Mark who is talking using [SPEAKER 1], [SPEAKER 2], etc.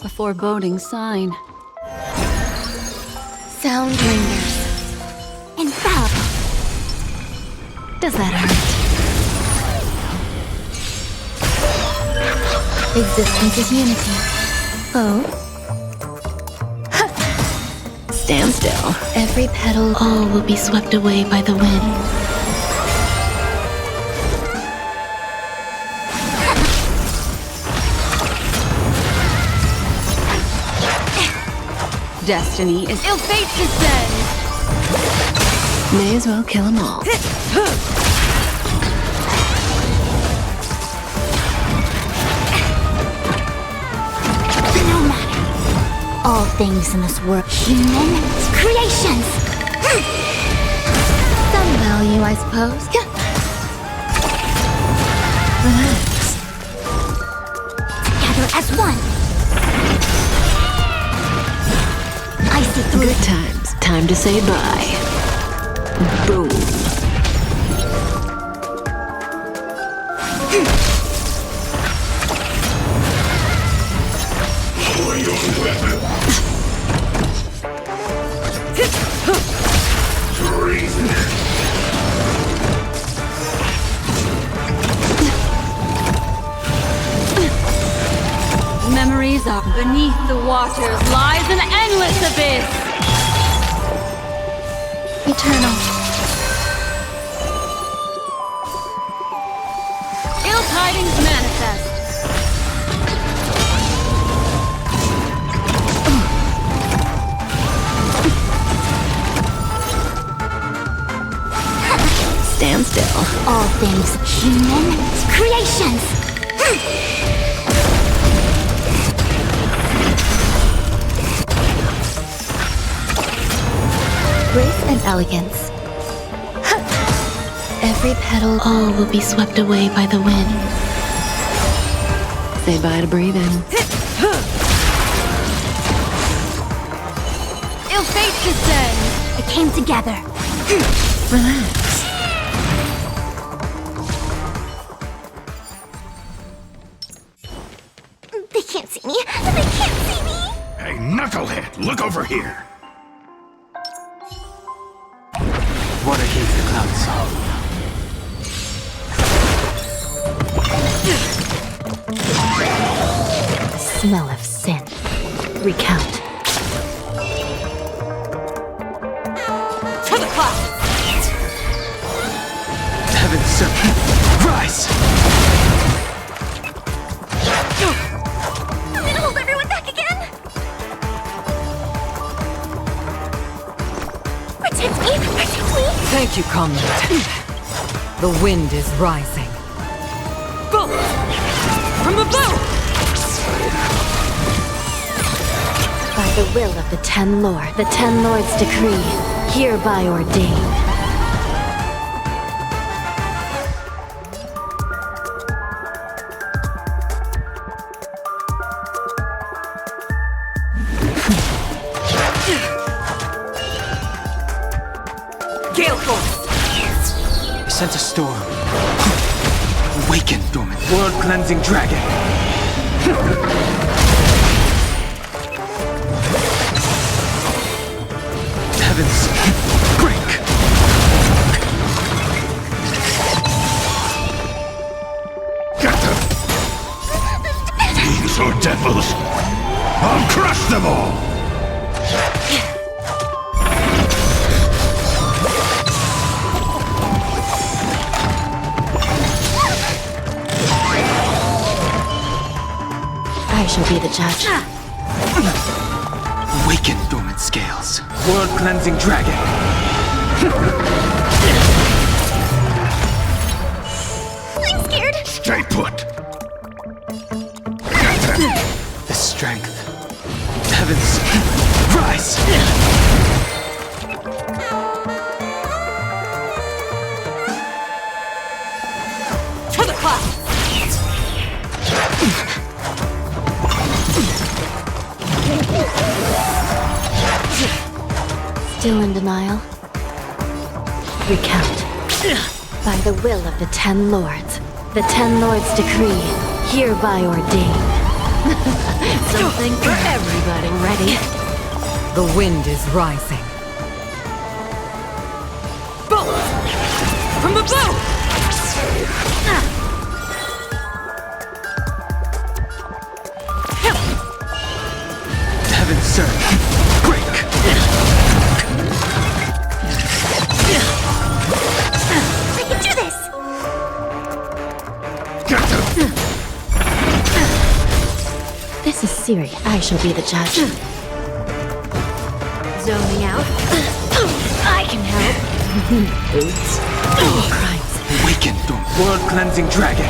[SPEAKER 1] A foreboding sign.
[SPEAKER 2] Sound lingers. Infallible. Does that hurt? Existence is unity. Oh? Stand still. Every petal, all will be swept away by the wind.
[SPEAKER 1] Destiny is ill fate descends.
[SPEAKER 2] May as well kill them all. No matter. All things in this world, human creations. Some value, I suppose. Relax. Together as one. I see through. Good times. Time to say bye. Boom.
[SPEAKER 1] Memories are beneath the waters lies an endless abyss.
[SPEAKER 2] Eternal.
[SPEAKER 1] Ill tidings manifest.
[SPEAKER 2] Stand still. All things human creations. Grace and elegance. Every petal, all will be swept away by the wind. Say bye to breathing.
[SPEAKER 1] Ill fate descends.
[SPEAKER 2] It came together. Relax. They can't see me. They can't see me.
[SPEAKER 3] Hey, knucklehead, look over here.
[SPEAKER 4] What against the cloud song?
[SPEAKER 2] Smell of sin. Recount.
[SPEAKER 1] To the clouds.
[SPEAKER 4] Heaven's serpent, rise!
[SPEAKER 2] I'm gonna hold everyone back again. Protect me! Protect me!
[SPEAKER 5] Thank you, comrade. The wind is rising. Bullets! From above!
[SPEAKER 2] By the will of the Ten Lord, the Ten Lords decree, hereby ordain.
[SPEAKER 5] Gale force!
[SPEAKER 4] I sense a storm. Awaken, dormant, world-cleansing dragon. Heavens, break!
[SPEAKER 3] Get them! These are devils! I'll crush them all!
[SPEAKER 2] I shall be the judge.
[SPEAKER 4] Awaken, dormant scales. World-cleansing dragon.
[SPEAKER 2] I'm scared.
[SPEAKER 3] Stay put! Get them!
[SPEAKER 4] The strength. Heavens, rise!
[SPEAKER 1] To the clouds.
[SPEAKER 2] Still in denial? Recount. By the will of the Ten Lords, the Ten Lords decree, hereby ordain. Something for everybody. Ready?
[SPEAKER 5] The wind is rising. Bolt! From the bow!
[SPEAKER 4] Heaven's surge. Break!
[SPEAKER 2] I can do this!
[SPEAKER 3] Get them!
[SPEAKER 2] This is serious. I shall be the judge. Zoning out. I can help. Oops. Crimes.
[SPEAKER 4] Awaken, world cleansing dragon.